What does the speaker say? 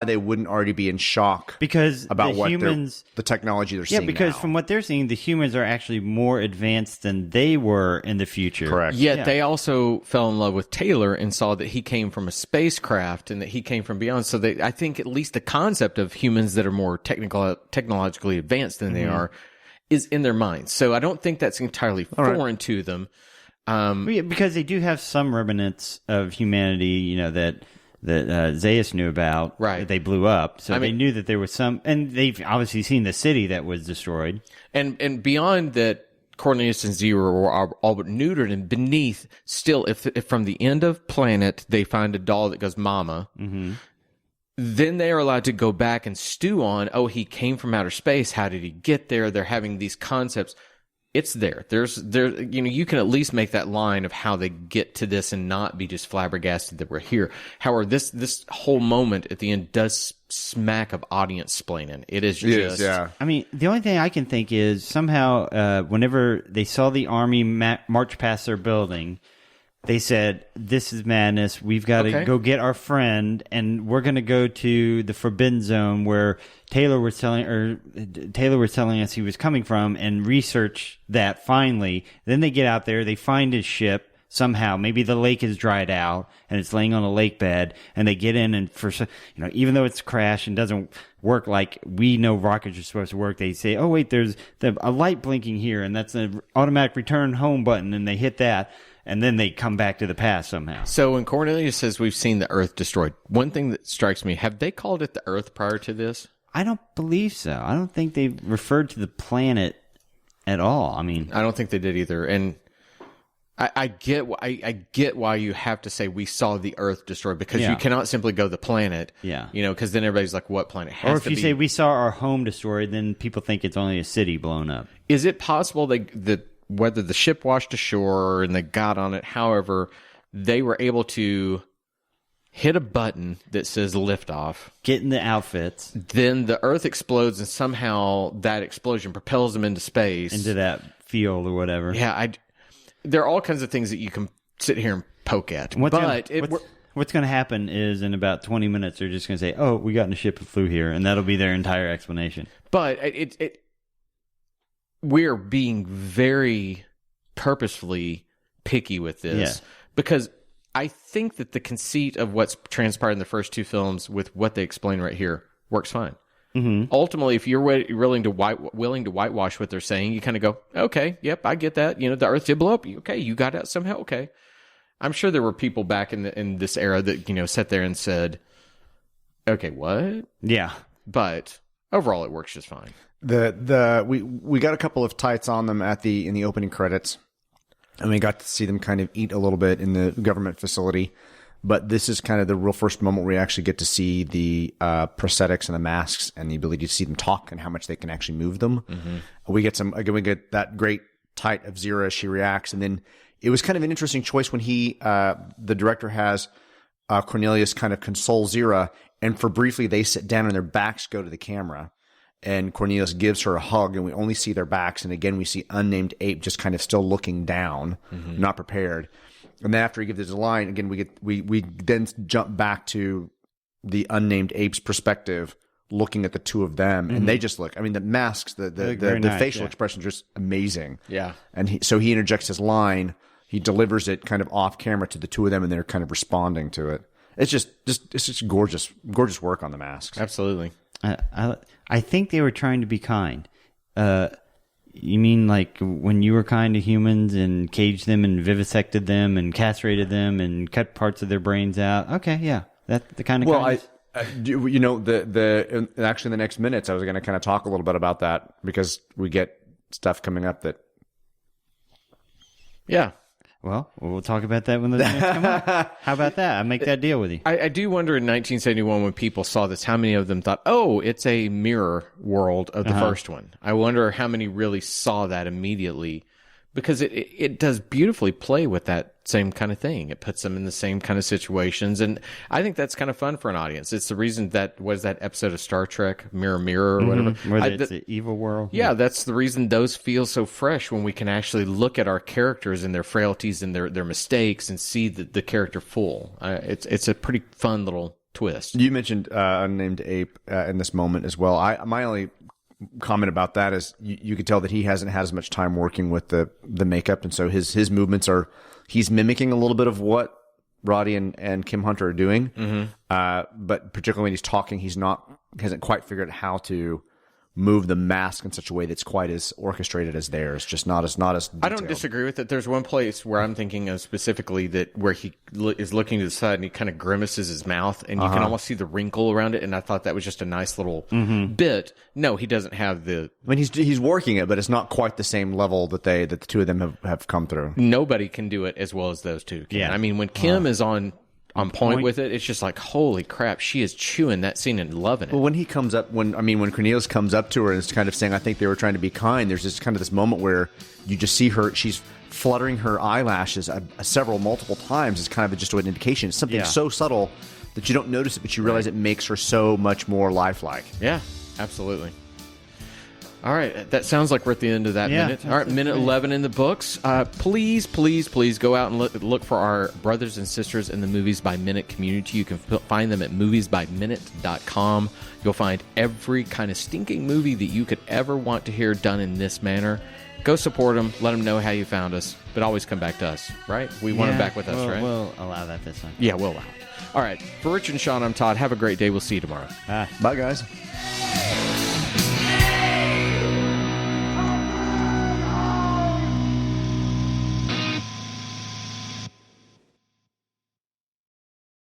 they wouldn't already be in shock because about the humans, the technology they're seeing. Yeah, because now. from what they're seeing, the humans are actually more advanced than they were in the future. Correct. Yet they also fell in love with Taylor and saw that he came from a spacecraft and that he came from beyond. So I think at least the concept of humans that are more technologically advanced than they are is in their minds. So I don't think that's entirely foreign to them. Because they do have some remnants of humanity, that Zaius knew about, right? That they blew up, so they knew that there was some, and they've obviously seen the city that was destroyed, and beyond that, Cornelius and Zero are all but neutered, and beneath, still, if from the end of Planet they find a doll that goes "Mama," then they are allowed to go back and stew on. Oh, he came from outer space. How did he get there? They're having these concepts. It's there. You can at least make that line of how they get to this and not be just flabbergasted that we're here. However, this whole moment at the end does smack of audience splaining. It is just. Yeah. I mean, the only thing I can think is somehow whenever they saw the army march past their building, they said, "This is madness. We've got to go get our friend, and we're going to go to the Forbidden Zone where Taylor was telling us he was coming from, and research that finally." Then they get out there, they find his ship somehow. Maybe the lake is dried out and it's laying on a lake bed, and they get in, and even though it's crashed and doesn't work like we know rockets are supposed to work, they say, "Oh wait, there's a light blinking here, and that's an automatic return home button," and they hit that. And then they come back to the past somehow. So when Cornelius says we've seen the Earth destroyed, one thing that strikes me, have they called it the Earth prior to this? I don't believe so. I don't think they referred to the planet at all. I mean, I don't think they did either. And I get why you have to say we saw the Earth destroyed, because you cannot simply go the planet. Yeah. Because then everybody's like, what planet has to be? Or if you say we saw our home destroyed, then people think it's only a city blown up. Is it possible that whether the ship washed ashore and they got on it, however, they were able to hit a button that says liftoff, get in the outfits, then the Earth explodes, and somehow that explosion propels them into space, into that field or whatever. Yeah, there are all kinds of things that you can sit here and poke at. What's going to happen is in about 20 minutes they're just going to say, "Oh, we got in a ship and flew here," and that'll be their entire explanation. But we're being very purposefully picky with this because I think that the conceit of what's transpired in the first two films with what they explain right here works fine. Mm-hmm. Ultimately, if you're willing to whitewash what they're saying, you kind of go, "Okay, yep, I get that. The Earth did blow up. Okay, you got out somehow. Okay." I'm sure there were people back in this era that sat there and said, "Okay, what?" Yeah, but overall, it works just fine. We got a couple of tights on them in the opening credits, and we got to see them kind of eat a little bit in the government facility. But this is kind of the real first moment where we actually get to see the prosthetics and the masks and the ability to see them talk and how much they can actually move them. Mm-hmm. We get that great tight of Zira as she reacts, and then it was kind of an interesting choice when the director has Cornelius kind of console Zira, and for briefly they sit down and their backs go to the camera. And Cornelius gives her a hug, and we only see their backs. And again, we see unnamed ape just kind of still looking down, not prepared. And then after he gives his line, again, we then jump back to the unnamed ape's perspective, looking at the two of them, and they just look. I mean, the masks, the facial expressions are just amazing. Yeah. And so he interjects his line. He delivers it kind of off camera to the two of them, and they're kind of responding to it. It's just gorgeous work on the masks. Absolutely. I think they were trying to be kind. You mean like when you were kind to humans and caged them and vivisected them and castrated them and cut parts of their brains out? Okay, yeah, that's the kind of. Well, actually in the next minutes I was going to kind of talk a little bit about that because we get stuff coming up that. Yeah. Well, we'll talk about that when the minutes come up. How about that? I make that deal with you. I do wonder in 1971 when people saw this, how many of them thought, "Oh, it's a mirror world of the first one." I wonder how many really saw that immediately, because it does beautifully play with that same kind of thing. It puts them in the same kind of situations, and I think that's kind of fun for an audience. It's the reason that was that episode of Star Trek, Mirror, or whatever. Where it's the evil world. Yeah, that's the reason those feel so fresh when we can actually look at our characters and their frailties and their mistakes and see the character full. It's a pretty fun little twist. You mentioned unnamed ape in this moment as well. My only comment about that is you could tell that he hasn't had as much time working with the makeup, and so his movements he's mimicking a little bit of what Roddy and Kim Hunter are doing. But particularly when he's talking, hasn't quite figured out how to move the mask in such a way that's quite as orchestrated as theirs, just not as detailed. I don't disagree with it. There's one place where I'm thinking of specifically where he is looking to the side and he kind of grimaces his mouth, and you can almost see the wrinkle around it, and I thought that was just a nice little bit. No, he doesn't have the... I mean, he's working it, but it's not quite the same level that the two of them have come through. Nobody can do it as well as those two can. Yeah. I mean, when Kim is on point with it, it's just like, holy crap, she is chewing that scene and loving it. Well, when he comes up, when Cornelius comes up to her and is kind of saying, I think they were trying to be kind, there's just kind of this moment where you just see her, she's fluttering her eyelashes multiple times. It's kind of just an indication. It's something so subtle that you don't notice it, but you realize it makes her so much more lifelike. Yeah, absolutely. All right, that sounds like we're at the end of that minute. All right, minute 11 in the books. Please go out and look for our brothers and sisters in the Movies by Minute community. You can find them at moviesbyminute.com. You'll find every kind of stinking movie that you could ever want to hear done in this manner. Go support them. Let them know how you found us. But always come back to us, right? We want them back with us, right? We'll allow that this time. Yeah, we'll allow it. All right, for Rich and Sean, I'm Todd. Have a great day. We'll see you tomorrow. Bye, guys.